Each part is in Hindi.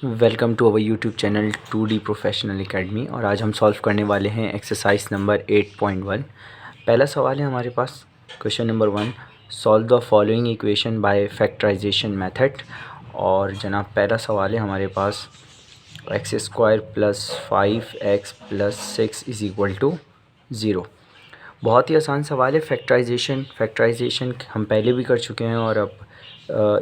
Welcome to our YouTube channel 2D professional academy. और आज हम सॉल्व करने वाले हैं एक्सरसाइज नंबर 8.1। पहला सवाल है हमारे पास, question number 1, solve the following equation by factorisation method. और जनाब पहला सवाल है हमारे पास, x² + 5x + 6 = 0। बहुत ही आसान सवाल है। फैक्टराइजेशन हम पहले भी कर चुके हैं और अब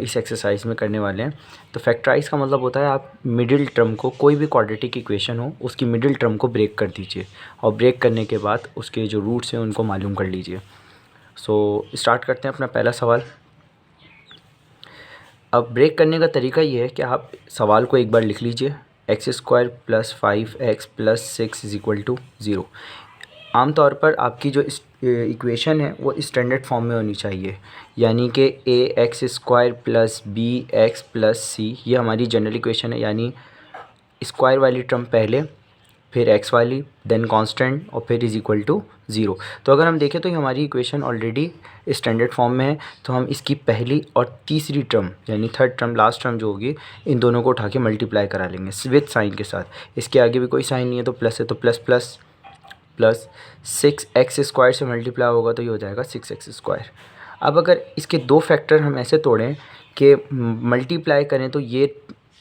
इस एक्सरसाइज में करने वाले हैं। तो फैक्टराइज का मतलब होता है आप मिडिल टर्म को, कोई भी क्वाड्रेटिक इक्वेशन हो उसकी मिडिल टर्म को ब्रेक कर दीजिए और ब्रेक करने के बाद उसके जो रूट्स हैं उनको मालूम कर लीजिए। सो स्टार्ट करते हैं अपना पहला सवाल। अब ब्रेक करने का तरीका ये है कि आप सवाल को एक बार लिख लीजिए, x² + 5x + 6 = 0। आमतौर पर आपकी जो इक्वेशन है वो स्टैंडर्ड फॉर्म में होनी चाहिए, यानी कि ax² + bx + c, ये हमारी जनरल इक्वेशन है। यानी स्क्वायर वाली टर्म पहले, फिर x वाली, देन कांस्टेंट और फिर =0। तो अगर हम देखें तो ये हमारी इक्वेशन ऑलरेडी स्टैंडर्ड फॉर्म में है। तो हम इसकी पहली और तीसरी टर्म यानी थर्ड टर्म, लास्ट टर्म जो होगी, इन दोनों को उठा के मल्टीप्लाई करा लेंगे विद साइन के साथ। इसके आगे भी कोई साइन नहीं है तो प्लस है, तो प्लस प्लस प्लस 6x² से मल्टीप्लाई होगा तो ये हो जाएगा 6x²। अब अगर इसके दो फैक्टर हम ऐसे तोड़ें कि मल्टीप्लाई करें तो ये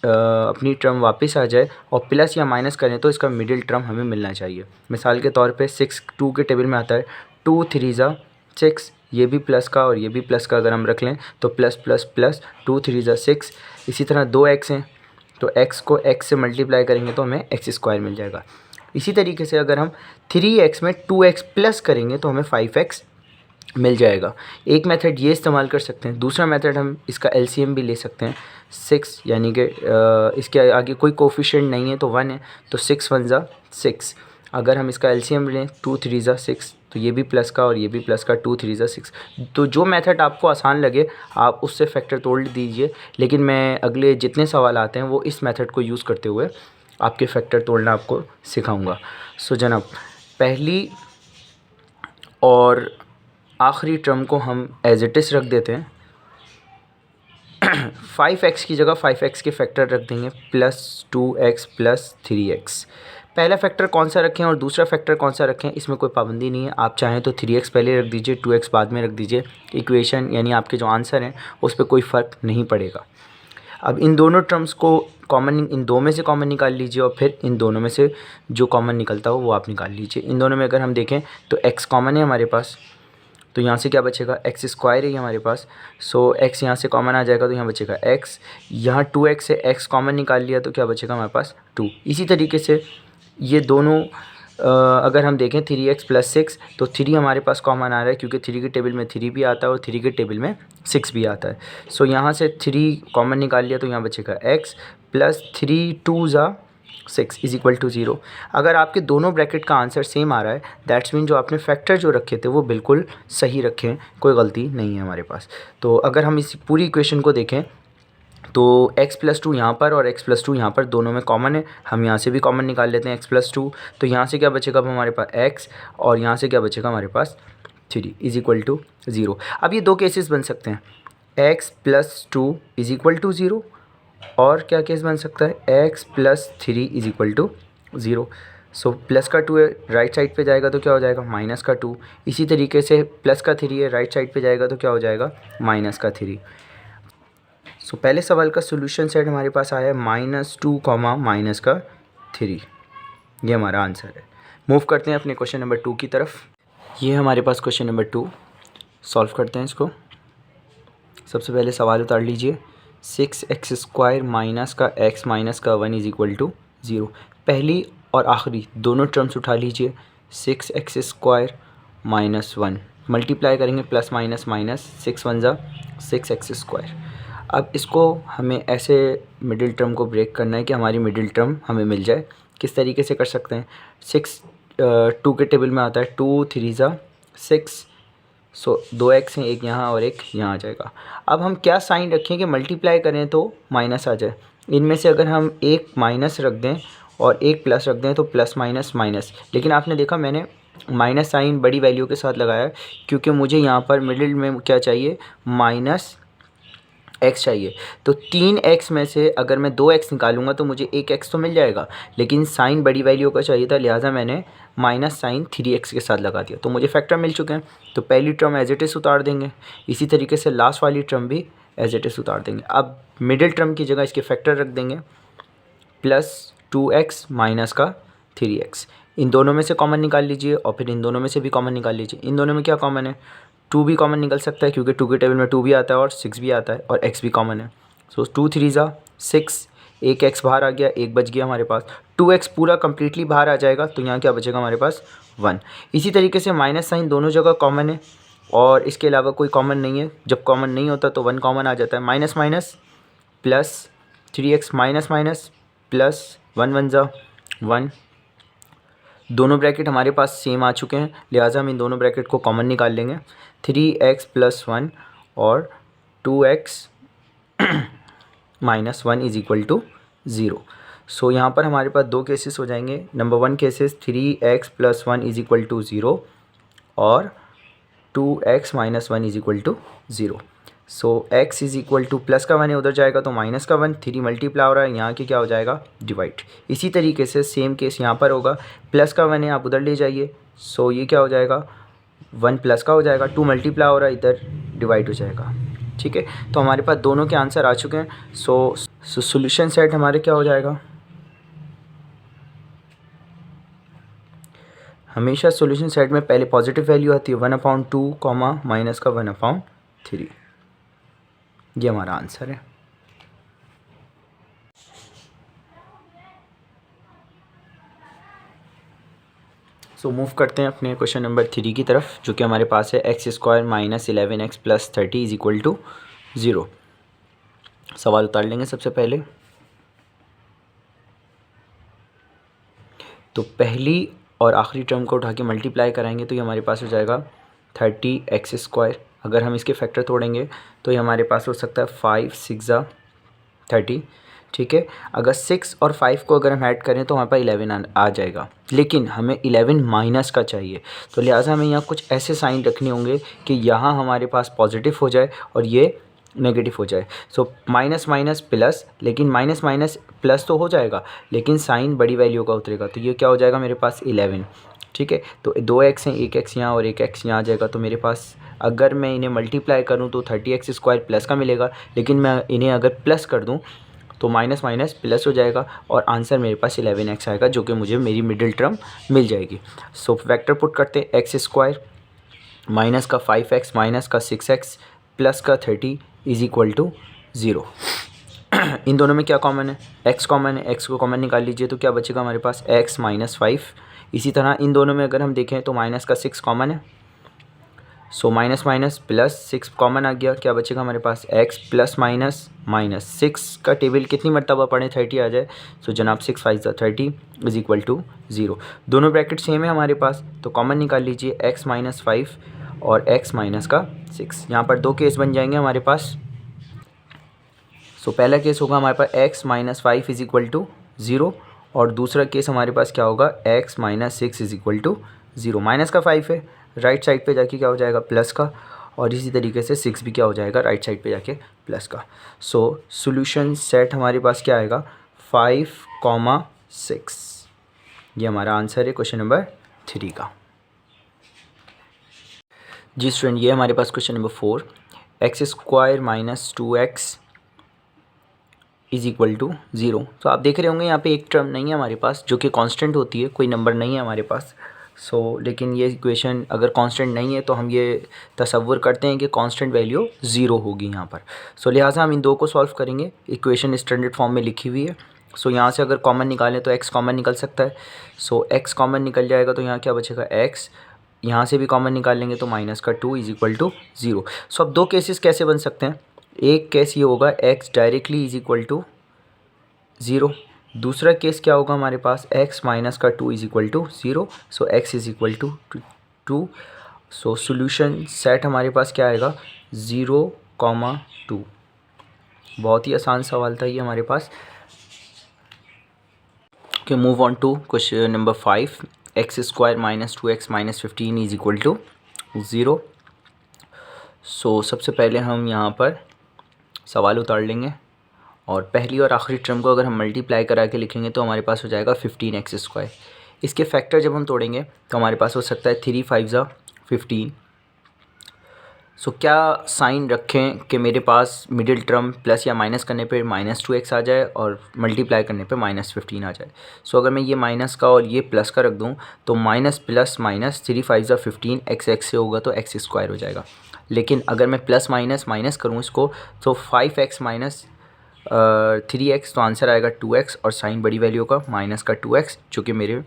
अपनी टर्म वापस आ जाए और प्लस या माइनस करें तो इसका मिडिल टर्म हमें मिलना चाहिए। मिसाल के तौर पे 6 2 के टेबल में आता है, 2 3 ज़ा 6, ये भी प्लस का और ये भी प्लस का अगर हम रख लें तो प्लस प्लस प्लस 2 3 ज़ा 6। इसी तरह 2x हैं तो x को x से मल्टीप्लाई करेंगे तो हमें x² मिल जाएगा। इसी तरीके से अगर हम 3x में 2x प्लस करेंगे तो हमें 5x मिल जाएगा। एक मेथड ये इस्तेमाल कर सकते हैं। दूसरा मेथड हम इसका LCM भी ले सकते हैं। 6 यानी कि इसके आगे कोई कोफिशिएंट नहीं है तो 1 है, तो 6 1 ज़ा 6। अगर हम इसका LCM लें 2 3 ज़ा 6, तो ये भी प्लस का और ये भी प्लस का, 2 3 ज़ा 6। तो जो मेथड आपको आसान लगे आप उससे फैक्टर तोड़ दीजिए, लेकिन मैं अगले जितने सवाल आते हैं वो इस मेथड को यूज़ करते हुए आपके फैक्टर तोड़ना आपको सिखाऊंगा। सो जनाब पहली और आखिरी टर्म को हम एज इट इज़ रख देते हैं। 5x की जगह 5x के फैक्टर रख देंगे, +2x + 3x। पहला फैक्टर कौन सा रखें और दूसरा फैक्टर कौन सा रखें इसमें कोई पाबंदी नहीं है। आप चाहें तो 3x पहले रख दीजिए, 2x बाद में रख दीजिए। इक्वेशन यानी आपके जो आंसर हैं उस पर कोई फ़र्क नहीं पड़ेगा। अब इन दोनों टर्म्स को कॉमन, इन दो में से कॉमन निकाल लीजिए और फिर इन दोनों में से जो कॉमन निकलता हो वो आप निकाल लीजिए। इन दोनों में अगर हम देखें तो x कॉमन है हमारे पास, तो यहाँ से क्या बचेगा, x² है हमारे पास। सो x यहाँ से कॉमन आ जाएगा तो यहाँ बचेगा x। यहाँ 2x से x कॉमन निकाल लिया तो क्या बचेगा हमारे पास 2। इसी तरीके से ये दोनों अगर हम देखें 3x + 6, तो 3 हमारे पास कॉमन आ रहा है क्योंकि 3 के टेबल में 3 भी आता है और 3 के टेबल में 6 भी आता है। सो यहाँ से 3 कॉमन निकाल लिया तो यहाँ बचेगा x + 3 2 ज़ा 6 = 0। अगर आपके दोनों ब्रैकेट का आंसर सेम आ रहा है दैट्स मीन जो आपने फैक्टर जो रखे थे वो बिल्कुल सही रखें, कोई गलती नहीं है हमारे पास। तो अगर हम इस पूरी इक्वेशन को देखें तो x + 2 यहाँ पर और x + 2 यहाँ पर दोनों में कॉमन है। हम यहाँ से भी कॉमन निकाल लेते हैं x + 2, तो यहाँ से क्या बचेगा अब हमारे पास x और यहाँ से क्या बचेगा हमारे पास 3 = 0। अब ये दो केसेस बन सकते हैं, x + 2 = 0 और क्या केस बन सकता है x + 3 = 0। सो प्लस का 2 है, राइट साइड पे जाएगा तो क्या हो जाएगा माइनस का 2। इसी तरीके से प्लस का 3 है, राइट साइड पे जाएगा तो क्या हो जाएगा माइनस का 3। सो पहले सवाल का सोल्यूशन सेट हमारे पास आया है -2, -3। ये हमारा आंसर है। मूव करते हैं अपने क्वेश्चन नंबर 2 की तरफ। ये हमारे पास क्वेश्चन नंबर 2, सॉल्व करते हैं इसको। सबसे पहले सवाल उतार लीजिए, 6x² - x - 1 = 0। पहली और आखिरी दोनों टर्म्स उठा लीजिए, 6x² - 1 मल्टीप्लाई करेंगे प्लस माइनस माइनस, 6 1 ज़ा 6x²। अब इसको हमें ऐसे मिडिल टर्म को ब्रेक करना है कि हमारी मिडिल टर्म हमें मिल जाए। किस तरीके से कर सकते हैं, 6 2 के टेबल में आता है, 2 3 ज़ा 6। सो 2x हैं, एक यहाँ और एक यहाँ आ जाएगा। अब हम क्या साइन रखें कि मल्टीप्लाई करें तो माइनस आ जाए। इनमें से अगर हम एक माइनस रख दें और एक प्लस रख दें तो प्लस माइनस माइनस। लेकिन आपने देखा मैंने माइनस साइन बड़ी वैल्यू के साथ लगाया क्योंकि मुझे यहाँ पर मिडिल में क्या चाहिए, x चाहिए, तो 3x में से अगर मैं 2x निकालूंगा तो मुझे 1x तो मिल जाएगा, लेकिन साइन बड़ी वैल्यू का चाहिए था, लिहाजा मैंने माइनस साइन 3x के साथ लगा दिया, तो मुझे फैक्टर मिल चुके हैं। तो पहली टर्म एज इट इज़ उतार देंगे, इसी तरीके से लास्ट वाली टर्म भी एज इट इज़ उतार देंगे। अब मिडिल टर्म की जगह इसके फैक्टर रख देंगे, प्लस 2x माइनस का 3x। इन दोनों में से कॉमन निकाल लीजिए और फिर इन दोनों में से भी कॉमन निकाल लीजिए। इन दोनों में क्या कॉमन है, 2 भी कॉमन निकल सकता है क्योंकि 2 के टेबल में 2 भी आता है और 6 भी आता है और x भी कॉमन है। सो 2 3 ज़ा 6, एक x बाहर आ गया, एक बच गया हमारे पास, 2x पूरा कम्प्लीटली बाहर आ जाएगा, तो यहाँ क्या बचेगा हमारे पास 1। इसी तरीके से माइनस साइन दोनों जगह कॉमन है और इसके अलावा कोई कॉमन नहीं है, जब कॉमन नहीं होता तो 1 कॉमन आ जाता है, minus minus plus 3x minus minus plus 1 1 ज़ा 1। दोनों ब्रैकेट हमारे पास सेम आ चुके हैं, लिहाजा हम इन दोनों ब्रैकेट को कॉमन निकाल लेंगे, 3x प्लस 1 और 2x minus 1 is equal to 0। So यहाँ पर हमारे पास दो केसेस हो जाएंगे। Number 1 cases 3x plus 1 is equal to 0 और 2x minus 1 is equal to 0। So x is equal to plus का 1 है, उधर जाएगा तो माइनस का 1, 3 मल्टीप्लाई हो रहा है, यहाँ की क्या हो जाएगा डिवाइड। इसी तरीके से सेम केस यहाँ पर होगा, प्लस का 1 है आप उधर ले जाइए, सो ये क्या हो जाएगा 1 प्लस का हो जाएगा, 2 मल्टीप्लाई हो रहा है इधर डिवाइड हो जाएगा। ठीक है, तो हमारे पास दोनों के आंसर आ चुके हैं। सो सॉल्यूशन सेट हमारे क्या हो जाएगा, हमेशा सॉल्यूशन सेट में पहले पॉजिटिव वैल्यू आती है 1/2 कॉमा माइनस का 1/3, ये हमारा आंसर है। सो मूव करते हैं अपने क्वेश्चन नंबर 3 की तरफ, जो कि हमारे पास है x² minus 11x plus 30 is equal to 0। सवाल उतार लेंगे सबसे पहले। तो पहली और आखिरी टर्म को उठा के मल्टीप्लाई कराएंगे तो ये हमारे पास हो जाएगा 30x²। अगर हम इसके फैक्टर तोड़ेंगे तो ये हमारे पास हो सकता है 5 6 ज़ा 30। ठीक है, अगर 6 और 5 को अगर हम ऐड करें तो हमारे पास 11 आ जाएगा, लेकिन हमें 11 माइनस का चाहिए, तो लिहाजा हमें यहाँ कुछ ऐसे साइन रखने होंगे कि यहाँ हमारे पास पॉजिटिव हो जाए और ये नेगेटिव हो जाए। सो माइनस माइनस प्लस, लेकिन माइनस माइनस प्लस तो हो जाएगा लेकिन साइन बड़ी वैल्यू का उतरेगा, तो ये क्या हो जाएगा मेरे पास 11। ठीक है, तो 2x हैं, 1x यहाँ और 1x यहाँ आ जाएगा, तो मेरे पास अगर मैं इन्हें मल्टीप्लाई करूँ तो 30x² प्लस का मिलेगा, लेकिन मैं इन्हें अगर प्लस कर दूँ तो माइनस माइनस प्लस हो जाएगा और आंसर मेरे पास 11x आएगा, जो कि मुझे मेरी मिडिल टर्म मिल जाएगी। सो वेक्टर पुट करते हैं, x² माइनस का 5x माइनस का 6x प्लस का 30 इज इक्वल टू 0। इन दोनों में क्या कॉमन है, x कॉमन है, x को कॉमन निकाल लीजिए तो क्या बचेगा हमारे पास x माइनस 5। इसी तरह इन दोनों में अगर हम देखें तो माइनस का 6 कॉमन है, so minus minus plus 6 common आ गया, क्या बचेगा हमारे पास x प्लस माइनस माइनस 6 का टेबल कितनी मरतबा पढ़ें 30 आ जाए, सो जनाब 6 5 30 इज इक्वल टू 0। दोनों ब्रैकेट सेम है हमारे पास, तो कॉमन निकाल लीजिए x माइनस 5 और x माइनस का 6। यहाँ पर दो केस बन जाएंगे हमारे पास। सो पहला केस होगा हमारे पास x minus 5 is equal to 0 और दूसरा केस हमारे पास क्या होगा x minus 6 is equal to 0। Minus का 5 है, राइट साइड पे जाके क्या हो जाएगा प्लस का, और इसी तरीके से 6 भी क्या हो जाएगा राइट साइड पे जाके प्लस का। सो सॉल्यूशन सेट हमारे पास क्या आएगा 5,6। ये हमारा आंसर है क्वेश्चन नंबर 3 का। जी स्टूडेंट, ये हमारे पास question number 4, x² minus 2x is equal to 0। तो आप देख रहे होंगे यहाँ पे एक टर्म नहीं है हमारे पास जो कि कांस्टेंट होती है, कोई नंबर नहीं है हमारे पास। लेकिन ये इक्वेशन अगर कांस्टेंट नहीं है तो हम ये तसव्वुर करते हैं कि कांस्टेंट वैल्यू 0 होगी यहाँ पर। लिहाजा हम इन दो को सॉल्व करेंगे। इक्वेशन स्टैंडर्ड फॉर्म में लिखी हुई है। यहाँ से अगर कॉमन निकालें तो x कॉमन निकल सकता है। x कॉमन निकल जाएगा तो यहाँ क्या बचेगा x, यहाँ से भी कॉमन निकाल लेंगे तो माइनस का 2 इज इक्वल टू 0। अब दो केसेस कैसे बन सकते हैं, एक केस ये होगा x directly is equal to 0, दूसरा केस क्या होगा हमारे पास x माइनस का 2 is equal to 0। x is equal to 2। Solution set हमारे पास क्या आएगा 0,2। बहुत ही आसान सवाल था ये हमारे पास। Okay, move on to question number 5, x² minus 2x minus 15 is equal to 0। सबसे पहले हम यहाँ पर सवाल उतार लेंगे और पहली और आखिरी टर्म को अगर हम मल्टीप्लाई करा के लिखेंगे तो हमारे पास हो जाएगा 15x²। इसके फैक्टर जब हम तोड़ेंगे तो हमारे पास हो सकता है 3 5 ज़ा 15। सो क्या साइन रखें कि मेरे पास मिडिल टर्म प्लस या माइनस करने पे -2x आ जाए और मल्टीप्लाई करने पे -15 आ जाए। सो अगर मैं ये माइनस का और ये प्लस का रख दूँ तो माइनस प्लस माइनस 3 5 ज़ा 15 x से होगा तो x² हो जाएगा। लेकिन अगर मैं प्लस माइनस माइनस करूँ इसको तो 5x माइनस 3x तो आंसर आएगा 2x और साइन बड़ी वैल्यू का माइनस का 2x जो कि मेरे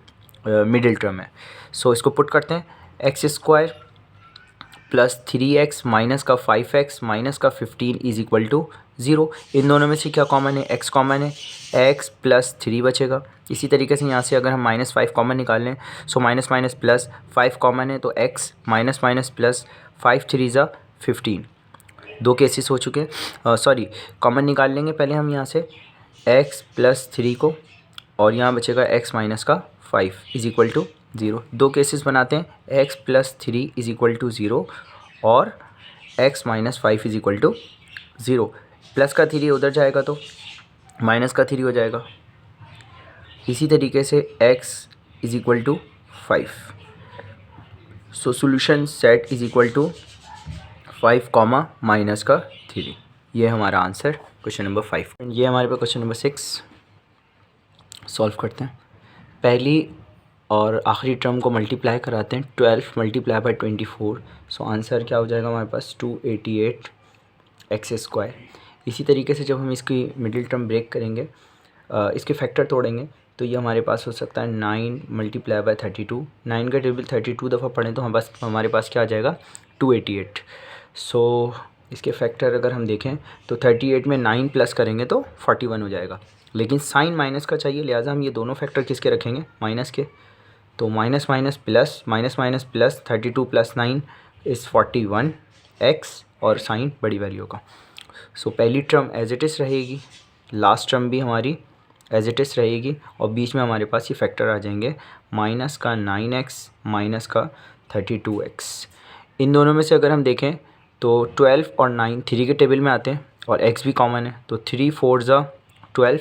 मिडिल टर्म है। सो इसको पुट करते हैं, x² प्लस 3x माइनस का 5x माइनस का 15 इज इक्वल टू 0। इन दोनों में से क्या कॉमन है? x कॉमन है, x प्लस 3 बचेगा। इसी तरीके से यहाँ से अगर हम -5 कॉमन निकाल लें सो माइनस माइनस प्लस 5 कॉमन है तो x माइनस माइनस प्लस 5 3 ज़ा 15। दो केसेस हो चुके हैं, सॉरी कॉमन निकाल लेंगे पहले हम यहाँ से x प्लस 3 को और यहाँ बचेगा x माइनस का 5 इज इक्वल टू 0। दो केसेस बनाते हैं, x plus 3 is equal to 0 और x minus 5 is equal to 0। Plus का 3 उधर जाएगा तो माइनस का 3 हो जाएगा। इसी तरीके से x is equal to 5। So solution set is equal to 5 comma minus का 3। ये हमारा आंसर क्वेश्चन नंबर 5। ये हमारे पास क्वेश्चन नंबर 6 सॉल्व करते हैं। पहली और आखिरी टर्म को मल्टीप्लाई कराते हैं, 12 मल्टीप्लाई बाई 24। सो आंसर क्या हो जाएगा हमारे पास 288x²। इसी तरीके से जब हम इसकी मिडिल टर्म ब्रेक करेंगे, इसके फैक्टर तोड़ेंगे तो ये हमारे पास हो सकता है 9 मल्टीप्लाई बाई 32। 9 का टेबल 32 दफ़ा पढ़ें तो हमारे पास क्या आ जाएगा 288। सो इसके फैक्टर अगर हम देखें तो 38 में 9 प्लस करेंगे तो 41 हो जाएगा। लेकिन साइन माइनस का चाहिए, लिहाजा हम ये दोनों फैक्टर किसके रखेंगे? माइनस के। तो minus minus plus 32 plus 9 is 41x और साइन बड़ी वैल्यू का। सो पहली टर्म एज इट इज़ रहेगी, लास्ट टर्म भी हमारी एज इट इज़ रहेगी और बीच में हमारे पास ये फैक्टर आ जाएंगे माइनस का 9x माइनस का 32x। इन दोनों में से अगर हम देखें तो 12 और 9 3 के टेबल में आते हैं और x भी कॉमन है तो 3 4 ज़ा 12,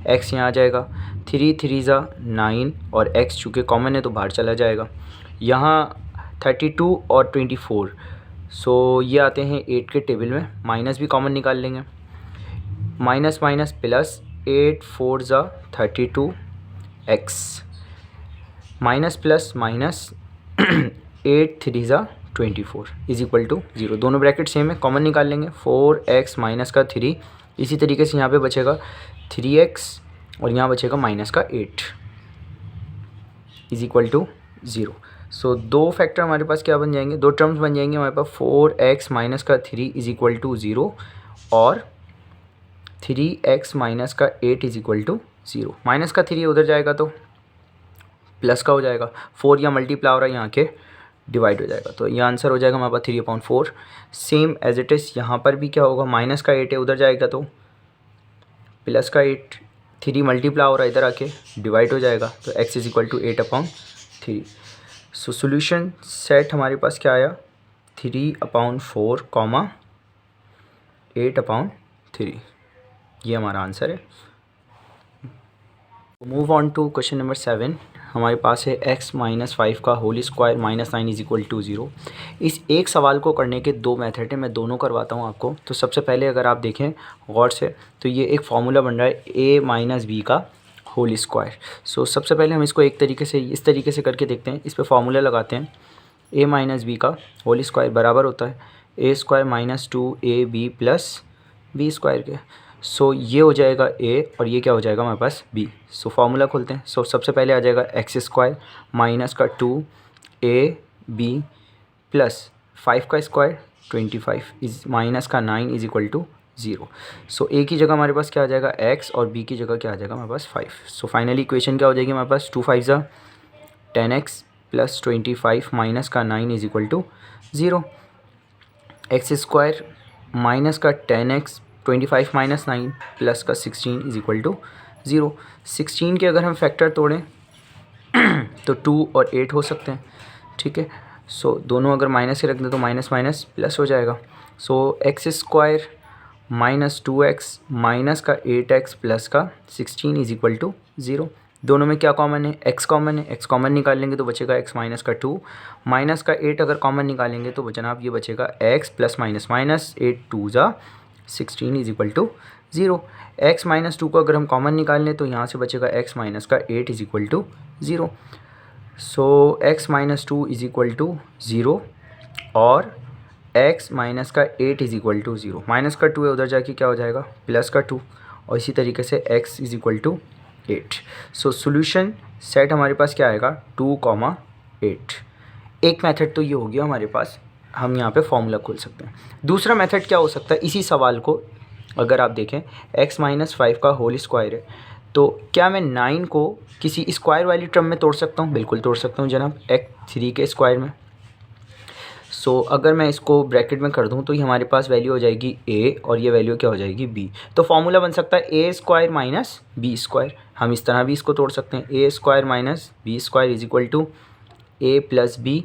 x यहाँ आ जाएगा, 3 3 ज़ा 9 और x चूँकि कॉमन है तो बाहर चला जाएगा। यहाँ 32 और 24 सो ये आते हैं 8 के टेबल में, माइनस भी कॉमन निकाल लेंगे, माइनस माइनस प्लस 8 4 ज़ा 32x माइनस प्लस माइनस 8 3 ज़ा 24 इज इक्वल टू 0। दोनों ब्रैकेट सेम है, कॉमन निकाल लेंगे, 4x माइनस का 3। इसी तरीके से यहाँ पे बचेगा 3x और यहाँ बचेगा माइनस का 8 इज इक्वल टू 0। सो दो फैक्टर हमारे पास क्या बन जाएंगे, दो टर्म्स बन जाएंगे हमारे पास 4x माइनस का 3 इज इक्वल टू 0 और 3x माइनस का 8 इज इक्वल टू 0। माइनस का 3 उधर जाएगा तो प्लस का हो जाएगा, 4 या मल्टीप्लाई हो रहा है यहाँ के डिवाइड हो जाएगा तो ये आंसर हो जाएगा हमारे पास 3/4। सेम एज इट इज़ यहाँ पर भी क्या होगा, माइनस का 8 है उधर जाएगा तो प्लस का 8, 3 मल्टीप्लाई हो रहा है इधर आके डिवाइड हो जाएगा तो x is equal to 8/3। So solution set हमारे पास क्या आया 3/4 कॉमा 8/3। ये हमारा आंसर है। Move on to question number 7। हमारे पास है x माइनस 5 का whole square minus 9 is equal to 0। इस एक सवाल को करने के दो मेथड हैं, मैं दोनों करवाता हूँ आपको। तो सबसे पहले अगर आप देखें गौर से तो ये एक फार्मूला बन रहा है a माइनस बी का होल स्क्वायर। सो सबसे पहले हम इसको एक तरीके से इस तरीके से करके देखते हैं। इस पर फार्मूला लगाते हैं, a माइनस बी का होल स्क्वायर बराबर होता है a² minus 2ab plus B square के। सो ये हो जाएगा a और ये क्या हो जाएगा हमारे पास b। सो फार्मूला खोलते हैं। सो सबसे पहले आ जाएगा x² माइनस का 2ab प्लस 5 का स्क्वायर 25 इज माइनस का 9 is equal to 0। So a की जगह हमारे पास क्या आ जाएगा x और b की जगह क्या आ जाएगा हमारे पास 5। सो फाइनली इक्वेशन क्या हो जाएगी हमारे पास 2 5 ज़ा 10x प्लस 25 माइनस का 9 is equal to 0। x² minus का 10x 25 माइनस 9 प्लस का 16 इज इक्वल टू 0। 16 के अगर हम फैक्टर तोड़ें तो 2 और 8 हो सकते हैं, ठीक है। सो दोनों अगर माइनस से रख दें तो माइनस माइनस प्लस हो जाएगा। सो x² माइनस 2x माइनस का 8x प्लस का 16 इज इक्वल टू 0। दोनों में क्या कॉमन है? x कॉमन है, x कॉमन निकालेंगे तो बचेगा x माइनस का 2, माइनस का 8 अगर कॉमन निकालेंगे तो जनाब ये बचेगा x प्लस माइनस माइनस 8 2 जा 16 is equal to 0। x minus 2 को अगर हम कॉमन निकाल लें तो यहाँ से बचेगा x माइनस का 8 is equal to 0। So x minus 2 is equal to 0 और x माइनस का 8 इज इक्वल टू 0। माइनस का 2 है, उधर जाके क्या हो जाएगा? प्लस का 2, और इसी तरीके से x is equal to 8। So solution set हमारे पास क्या आएगा? 2,8। एक मेथड तो ये हो गया हमारे पास, हम यहाँ पे फॉर्मूला खोल सकते हैं। दूसरा मेथड क्या हो सकता है? इसी सवाल को अगर आप देखें, x माइनस 5 का होल स्क्वायर है, तो क्या मैं 9 को किसी स्क्वायर वाली टर्म में तोड़ सकता हूँ? बिल्कुल तोड़ सकता हूँ जनाब, x 3 के स्क्वायर में। सो अगर मैं इसको ब्रैकेट में कर दूं तो ये हमारे पास वैल्यू हो जाएगी a और ये वैल्यू क्या हो जाएगी b। तो फॉर्मूला बन सकता है a square minus B square. हम इस तरह भी इसको तोड़ सकते हैं, a square minus B square is equal to a plus B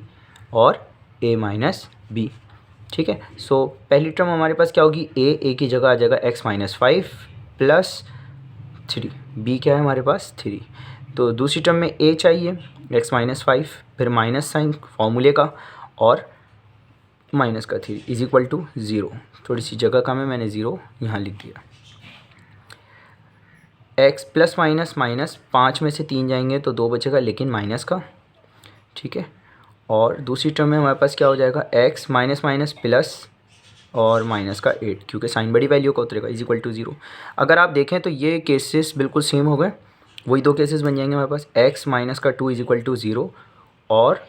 और a माइनस बी। ठीक है, सो पहली टर्म हमारे पास क्या होगी? a की जगह आ जाएगा x माइनस 5 प्लस 3, b क्या है हमारे पास? 3। तो दूसरी टर्म में a चाहिए, x माइनस 5, फिर माइनस साइन फॉर्मूले का और माइनस का 3 इज इक्वल टू 0। थोड़ी सी जगह कम है, मैंने 0 यहाँ लिख दिया। x प्लस माइनस माइनस 5 में से 3 जाएंगे तो 2 बचेगा, लेकिन माइनस का। ठीक है, और दूसरी टर्म में हमारे पास क्या हो जाएगा? x माइनस माइनस प्लस और माइनस का 8, क्योंकि साइन बड़ी वैल्यू का उतरेगा, इज इक्वल टू 0। अगर आप देखें तो ये केसेस बिल्कुल सेम हो गए, वही दो केसेस बन जाएंगे हमारे पास। x माइनस का 2 इज इक्वल टू 0 और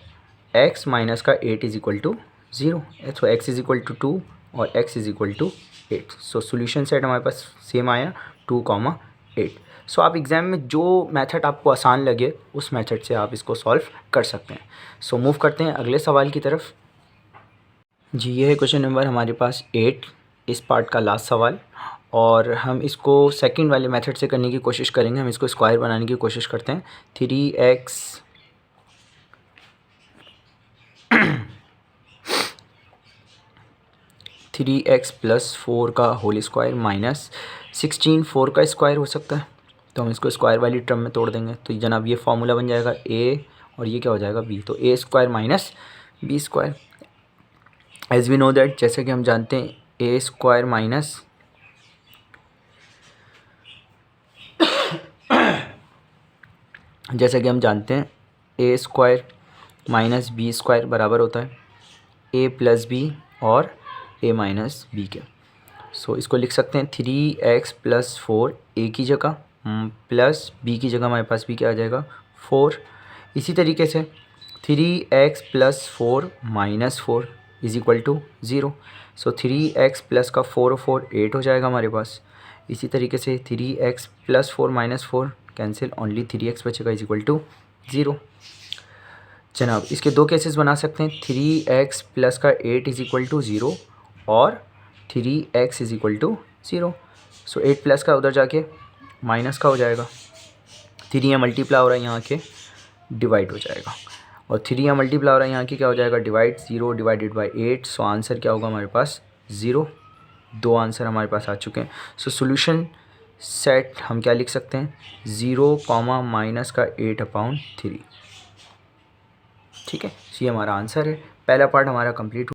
x माइनस का 8 इज इक्वल टू 0। तो x इज इक्वल टू 2 और x is equal to 8। So solution set हमारे पास सेम आया 2,8। सो आप एग्ज़ाम में जो मेथड आपको आसान लगे उस मेथड से आप इसको सॉल्व कर सकते हैं। सो मूव करते हैं अगले सवाल की तरफ। जी, ये है क्वेश्चन नंबर हमारे पास 8, इस पार्ट का लास्ट सवाल, और हम इसको सेकंड वाले मेथड से करने की कोशिश करेंगे। हम इसको स्क्वायर बनाने की कोशिश करते हैं। 3x प्लस 4 का होल स्क्वायर माइनस 16 4 का स्क्वायर हो सकता है, तो हम इसको स्क्वायर वाली टर्म में तोड़ देंगे। तो जनाब ये फार्मूला बन जाएगा a और ये क्या हो जाएगा? b। तो a square minus b square, as we know that, जैसे कि हम जानते हैं a स्क्वायर माइनस जैसे कि हम जानते हैं a square minus B square बराबर होता है a प्लस बी और a माइनस बी के। सो इसको लिख सकते हैं 3x प्लस 4 a की जगह प्लस b की जगह हमारे पास भी क्या आ जाएगा? 4। इसी तरीके से 3x plus 4 minus 4 is equal to 0। So 3x plus का 4 और 4 8 हो जाएगा हमारे पास। इसी तरीके से 3x plus 4 minus 4 cancel, only 3x बचेगा इज इक्वल टू 0। जनाब इसके दो केसेस बना सकते हैं, 3x प्लस का 8 इज इक्वल टू 0 और 3x is equal to 0। So 8 plus का उधर जाके माइनस का हो जाएगा, 3 यहाँ मल्टीप्लाई हो रहा है, यहाँ के डिवाइड हो जाएगा, और 3 यहाँ मल्टीप्लाई हो रहा है, यहाँ की क्या हो जाएगा? Divide. 0 divided by 8। So answer क्या होगा हमारे पास? 0। दो आंसर हमारे पास आ चुके हैं। सो सोल्यूशन सेट हम क्या लिख सकते हैं? 0, माइनस का 8/3। ठीक है, ये हमारा आंसर है। पहला पार्ट हमारा कंप्लीट